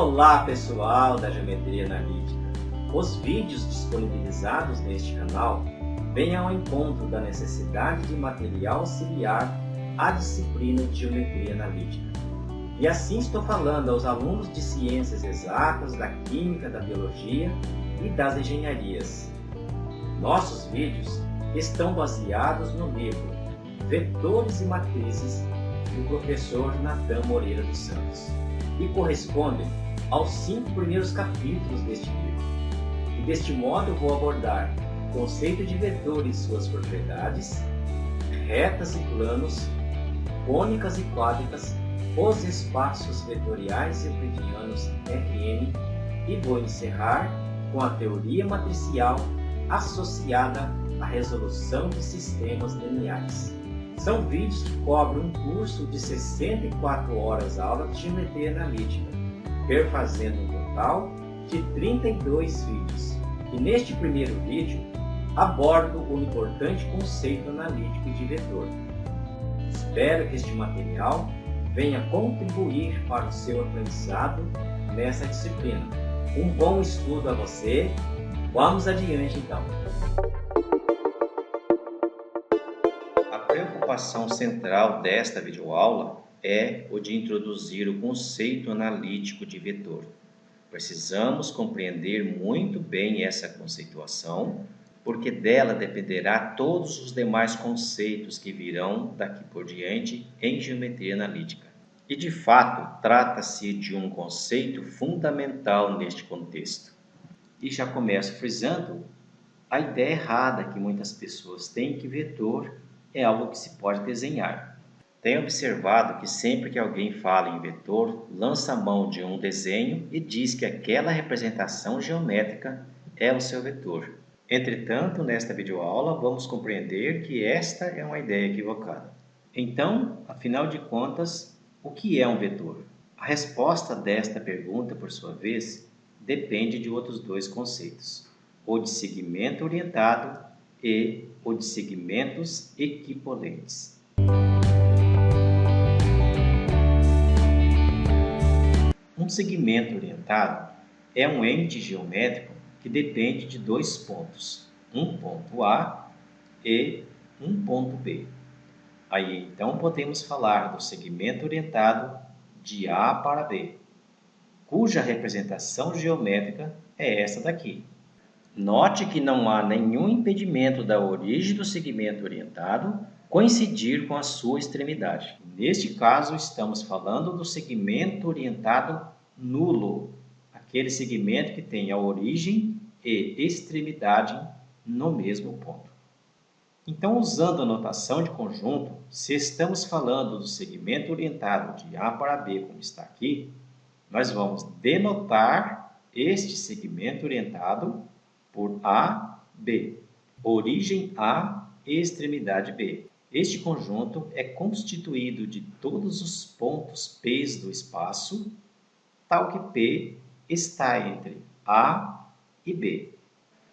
Olá pessoal da Geometria Analítica! Os vídeos disponibilizados neste canal vêm ao encontro da necessidade de material auxiliar à disciplina de Geometria Analítica. E assim estou falando aos alunos de Ciências Exatas, da Química, da Biologia e das Engenharias. Nossos vídeos estão baseados no livro Vetores e Matrizes do professor Natan Moreira dos Santos e correspondem aos 5 primeiros capítulos deste livro. E deste modo vou abordar o conceito de vetor e suas propriedades, retas e planos, cônicas e quádricas, os espaços vetoriais euclidianos Rn e vou encerrar com a teoria matricial associada à resolução de sistemas lineares. São vídeos que cobrem um curso de 64 horas aula de Geometria Analítica, perfazendo um total de 32 vídeos. E neste primeiro vídeo, abordo o importante conceito analítico de vetor. Espero que este material venha contribuir para o seu aprendizado nessa disciplina. Um bom estudo a você. Vamos adiante então. A preocupação central desta videoaula é o de introduzir o conceito analítico de vetor. Precisamos compreender muito bem essa conceituação, porque dela dependerá todos os demais conceitos que virão daqui por diante em geometria analítica. E de fato, trata-se de um conceito fundamental neste contexto. E já começo frisando a ideia errada que muitas pessoas têm que vetor é algo que se pode desenhar. Tenho observado que sempre que alguém fala em vetor, lança a mão de um desenho e diz que aquela representação geométrica é o seu vetor. Entretanto, nesta videoaula, vamos compreender que esta é uma ideia equivocada. Então, afinal de contas, o que é um vetor? A resposta desta pergunta, por sua vez, depende de outros dois conceitos: o de segmento orientado e o de segmentos equipolentes. Um segmento orientado é um ente geométrico que depende de dois pontos, um ponto A e um ponto B. Aí então podemos falar do segmento orientado de A para B, cuja representação geométrica é essa daqui. Note que não há nenhum impedimento da origem do segmento orientado coincidir com a sua extremidade. Neste caso, estamos falando do segmento orientado nulo, aquele segmento que tem a origem e extremidade no mesmo ponto. Então, usando a notação de conjunto, se estamos falando do segmento orientado de A para B, como está aqui, nós vamos denotar este segmento orientado por A, B, origem A e extremidade B. Este conjunto é constituído de todos os pontos P do espaço, tal que P está entre A e B.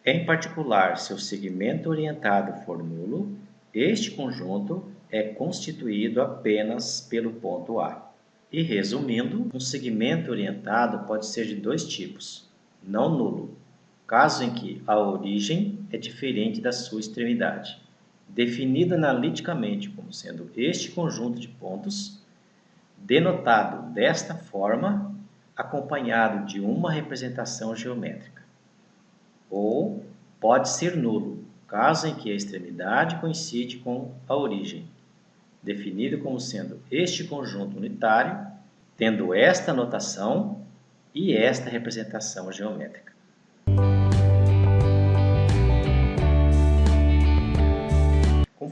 Em particular, se o segmento orientado for nulo, este conjunto é constituído apenas pelo ponto A. E resumindo, um segmento orientado pode ser de dois tipos: não nulo, caso em que a origem é diferente da sua extremidade, definida analiticamente como sendo este conjunto de pontos, denotado desta forma, acompanhado de uma representação geométrica. Ou pode ser nulo, caso em que a extremidade coincide com a origem, definido como sendo este conjunto unitário, tendo esta notação e esta representação geométrica.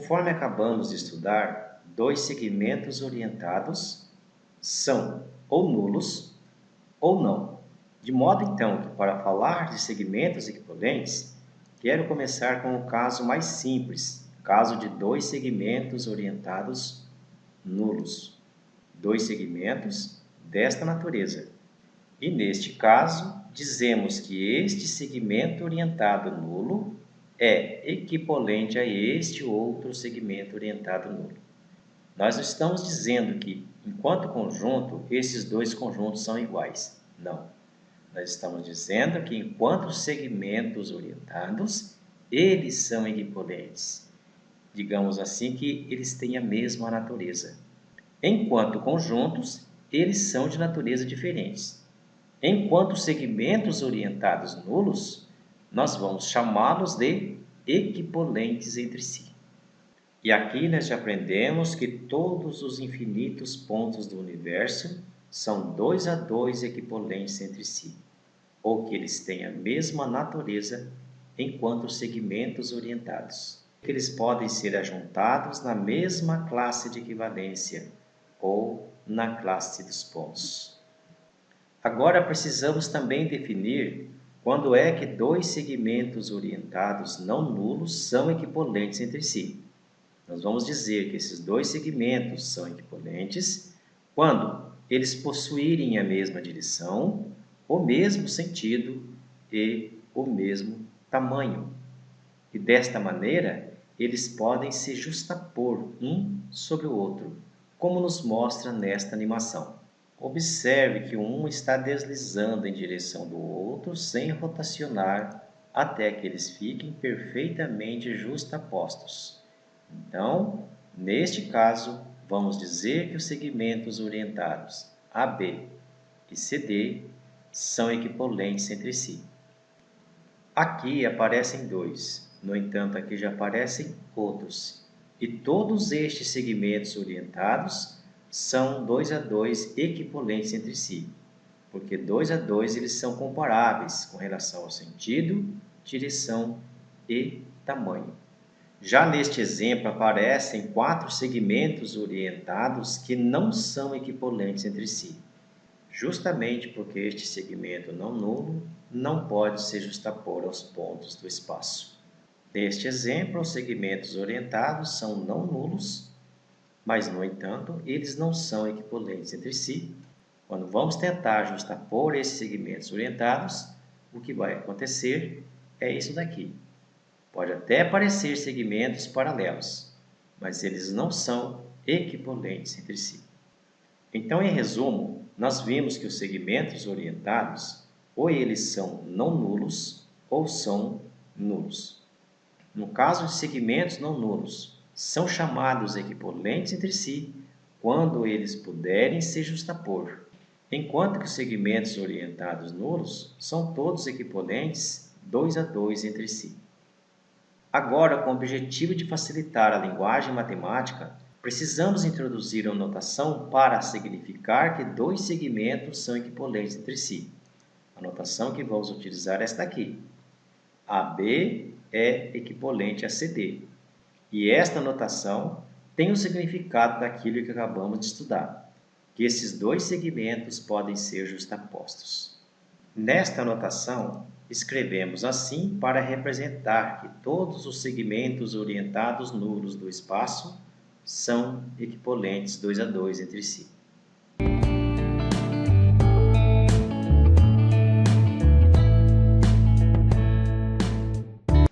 Conforme acabamos de estudar, dois segmentos orientados são ou nulos ou não. De modo então que para falar de segmentos equipolentes, quero começar com o caso mais simples, caso de dois segmentos orientados nulos. Dois segmentos desta natureza. E neste caso, dizemos que este segmento orientado nulo é equipolente a este outro segmento orientado nulo. Nós estamos dizendo que, enquanto conjunto, esses dois conjuntos são iguais. Não. Nós estamos dizendo que enquanto segmentos orientados, eles são equivalentes. Digamos assim que eles têm a mesma natureza. Enquanto conjuntos, eles são de natureza diferentes. Enquanto segmentos orientados nulos, nós vamos chamá-los de equivalentes entre si. E aqui nós já aprendemos que todos os infinitos pontos do universo são 2 a 2 equivalentes entre si, ou que eles têm a mesma natureza enquanto segmentos orientados. Eles podem ser ajuntados na mesma classe de equivalência ou na classe dos pontos. Agora precisamos também definir quando é que dois segmentos orientados não nulos são equivalentes entre si. Nós vamos dizer que esses dois segmentos são equivalentes quando eles possuírem a mesma direção, o mesmo sentido e o mesmo tamanho. E desta maneira, eles podem se justapor um sobre o outro, como nos mostra nesta animação. Observe que um está deslizando em direção do outro sem rotacionar até que eles fiquem perfeitamente justapostos. Então, neste caso, vamos dizer que os segmentos orientados AB e CD são equivalentes entre si. Aqui aparecem dois, no entanto, aqui já aparecem outros. E todos estes segmentos orientados são 2 a 2 equivalentes entre si, porque 2 a 2 eles são comparáveis com relação ao sentido, direção e tamanho. Já neste exemplo aparecem 4 segmentos orientados que não são equivalentes entre si, justamente porque este segmento não nulo não pode se justapor aos pontos do espaço. Neste exemplo, os segmentos orientados são não nulos, mas, no entanto, eles não são equivalentes entre si. Quando vamos tentar justapor esses segmentos orientados, o que vai acontecer é isso daqui. Pode até parecer segmentos paralelos, mas eles não são equivalentes entre si. Então, em resumo, nós vimos que os segmentos orientados, ou eles são não nulos, ou são nulos. No caso de segmentos não nulos, são chamados equivalentes entre si quando eles puderem se justapor, enquanto que os segmentos orientados nulos são todos equivalentes 2 a 2 entre si. Agora, com o objetivo de facilitar a linguagem matemática, precisamos introduzir uma notação para significar que dois segmentos são equivalentes entre si. A notação que vamos utilizar é esta aqui. AB é equivalente a CD. E esta notação tem o significado daquilo que acabamos de estudar, que esses dois segmentos podem ser justapostos. Nesta notação, escrevemos assim para representar que todos os segmentos orientados nulos do espaço são equivalentes 2 a 2 entre si.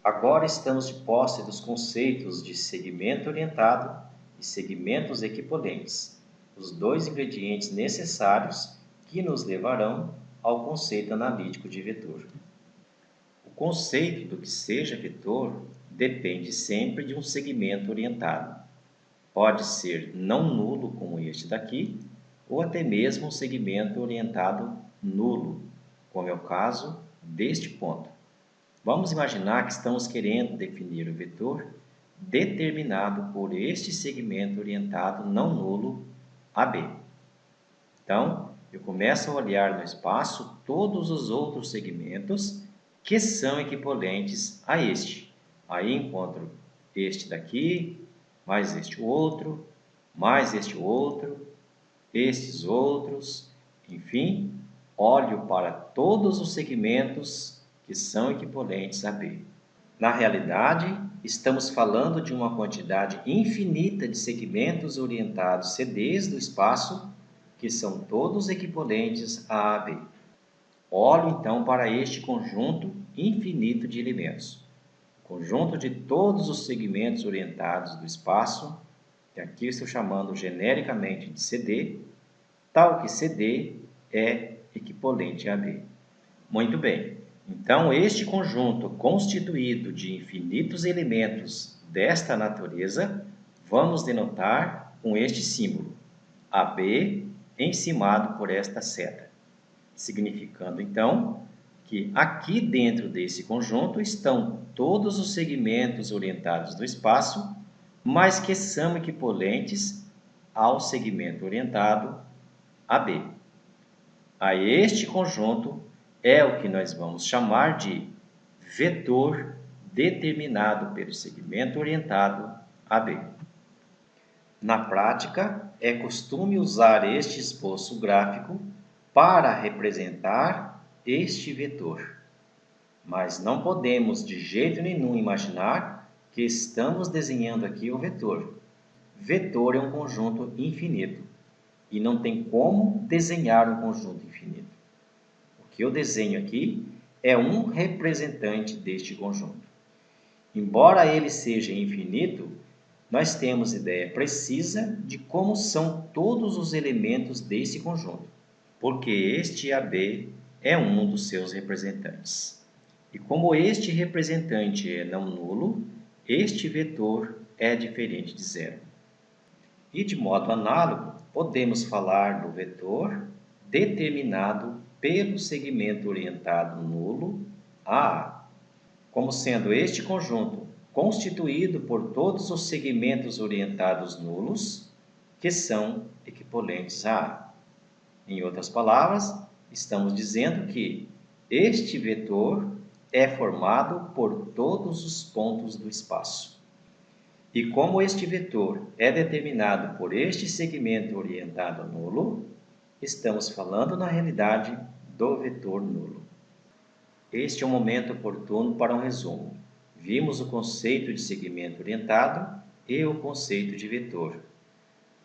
Agora estamos de posse dos conceitos de segmento orientado e segmentos equivalentes, os dois ingredientes necessários que nos levarão ao conceito analítico de vetor. O conceito do que seja vetor depende sempre de um segmento orientado. Pode ser não nulo, como este daqui, ou até mesmo um segmento orientado nulo, como é o caso deste ponto. Vamos imaginar que estamos querendo definir o vetor determinado por este segmento orientado não nulo AB. Então, eu começo a olhar no espaço todos os outros segmentos que são equivalentes a este. Aí encontro este daqui, mais este outro, mais este outro, estes outros, enfim, olho para todos os segmentos que são equivalentes a B. Na realidade, estamos falando de uma quantidade infinita de segmentos orientados CDs do espaço que são todos equivalentes a AB. Olho então para este conjunto infinito de elementos. O conjunto de todos os segmentos orientados do espaço, que aqui estou chamando genericamente de CD, tal que CD é equivalente a B. Muito bem. Então, este conjunto constituído de infinitos elementos desta natureza, vamos denotar com este símbolo, AB encimado por esta seta, significando, então, que aqui dentro desse conjunto estão todos os segmentos orientados do espaço, mas que são equivalentes ao segmento orientado AB. A este conjunto é o que nós vamos chamar de vetor determinado pelo segmento orientado AB. Na prática, é costume usar este esboço gráfico para representar este vetor. Mas não podemos de jeito nenhum imaginar que estamos desenhando aqui o vetor. Vetor é um conjunto infinito e não tem como desenhar um conjunto infinito. O que eu desenho aqui é um representante deste conjunto. Embora ele seja infinito, nós temos ideia precisa de como são todos os elementos desse conjunto, porque este AB é um dos seus representantes. E como este representante é não nulo, este vetor é diferente de zero. E de modo análogo, podemos falar do vetor determinado pelo segmento orientado nulo AA, como sendo este conjunto constituído por todos os segmentos orientados nulos, que são equivalentes a A. Em outras palavras, estamos dizendo que este vetor é formado por todos os pontos do espaço. E como este vetor é determinado por este segmento orientado nulo, estamos falando na realidade do vetor nulo. Este é o momento oportuno para um resumo. Vimos o conceito de segmento orientado e o conceito de vetor.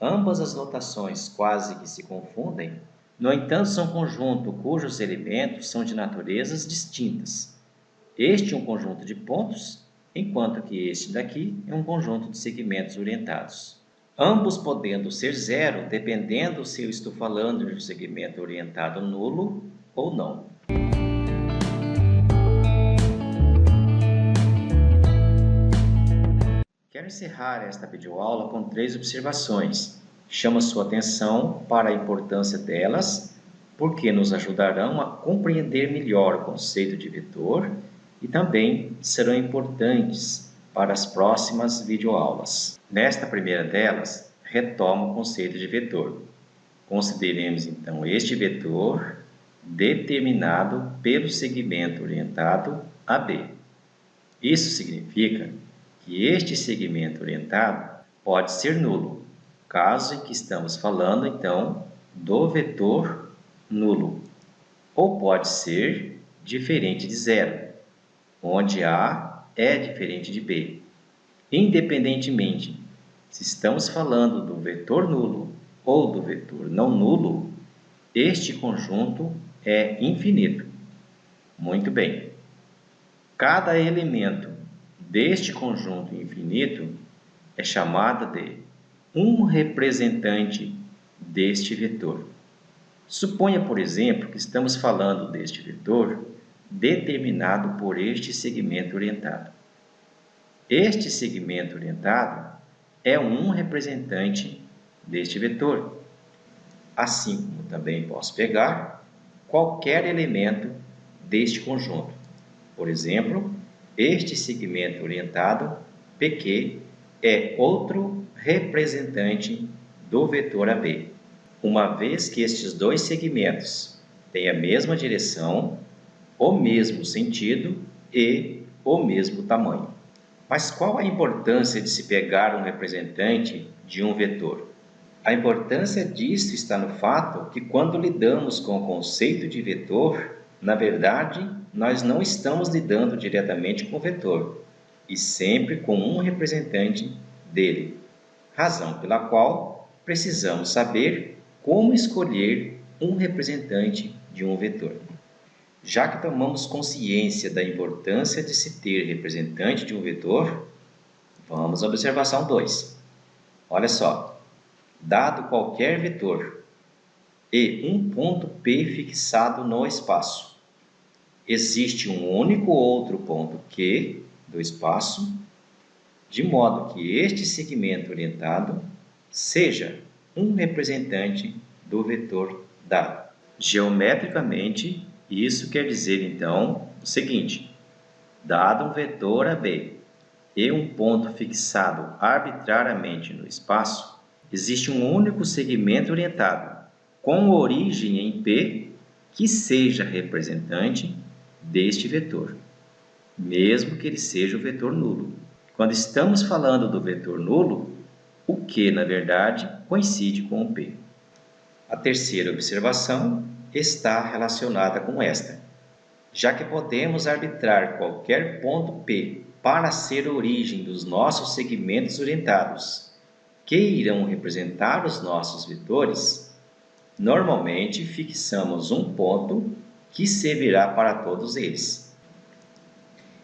Ambas as notações quase que se confundem, no entanto, são conjunto cujos elementos são de naturezas distintas. Este é um conjunto de pontos, enquanto que este daqui é um conjunto de segmentos orientados. Ambos podendo ser zero, dependendo se eu estou falando de um segmento orientado nulo ou não. Quero encerrar esta videoaula com 3 observações. Chamo sua atenção para a importância delas, porque nos ajudarão a compreender melhor o conceito de vetor e também serão importantes para as próximas videoaulas. Nesta primeira delas, retomo o conceito de vetor. Consideremos então este vetor determinado pelo segmento orientado AB. Isso significa que este segmento orientado pode ser nulo, caso em que estamos falando então do vetor nulo, ou pode ser diferente de zero, onde A é diferente de B. Independentemente se estamos falando do vetor nulo ou do vetor não nulo, este conjunto é infinito. Muito bem. Cada elemento deste conjunto infinito é chamado de um representante deste vetor. Suponha, por exemplo, que estamos falando deste vetor determinado por este segmento orientado. Este segmento orientado é um representante deste vetor. Assim como também posso pegar qualquer elemento deste conjunto. Por exemplo, este segmento orientado, PQ, é outro representante do vetor AB, uma vez que estes dois segmentos têm a mesma direção, o mesmo sentido e o mesmo tamanho. Mas qual a importância de se pegar um representante de um vetor? A importância disso está no fato que quando lidamos com o conceito de vetor, na verdade, nós não estamos lidando diretamente com o vetor, e sempre com um representante dele, razão pela qual precisamos saber como escolher um representante de um vetor. Já que tomamos consciência da importância de se ter representante de um vetor, vamos à observação 2. Olha só, dado qualquer vetor, e um ponto P fixado no espaço. Existe um único outro ponto Q do espaço, de modo que este segmento orientado seja um representante do vetor dado. Geometricamente, isso quer dizer então o seguinte: dado um vetor AB e um ponto fixado arbitrariamente no espaço, existe um único segmento orientado com origem em P que seja representante deste vetor, mesmo que ele seja o vetor nulo. Quando estamos falando do vetor nulo, o Q, na verdade, coincide com o P. A terceira observação está relacionada com esta. Já que podemos arbitrar qualquer ponto P para ser a origem dos nossos segmentos orientados, que irão representar os nossos vetores, normalmente fixamos um ponto que servirá para todos eles.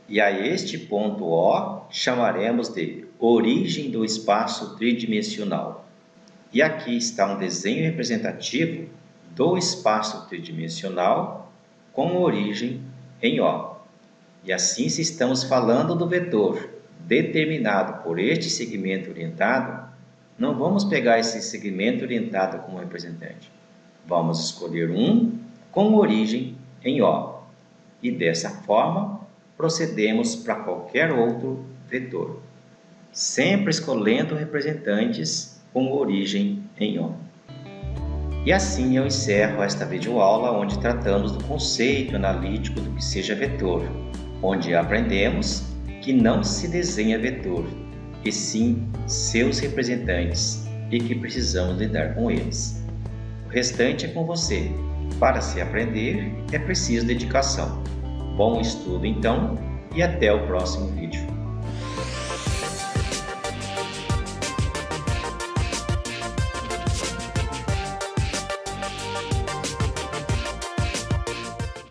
E a este ponto O chamaremos de origem do espaço tridimensional. E aqui está um desenho representativo do espaço tridimensional com origem em O. E assim, se estamos falando do vetor determinado por este segmento orientado, não vamos pegar esse segmento orientado como representante. Vamos escolher um com origem em O. E dessa forma, procedemos para qualquer outro vetor, sempre escolhendo representantes com origem em O. E assim eu encerro esta videoaula onde tratamos do conceito analítico do que seja vetor, onde aprendemos que não se desenha vetor, e sim seus representantes, e que precisamos lidar com eles. O restante é com você. Para se aprender, é preciso dedicação. Bom estudo então, e até o próximo vídeo.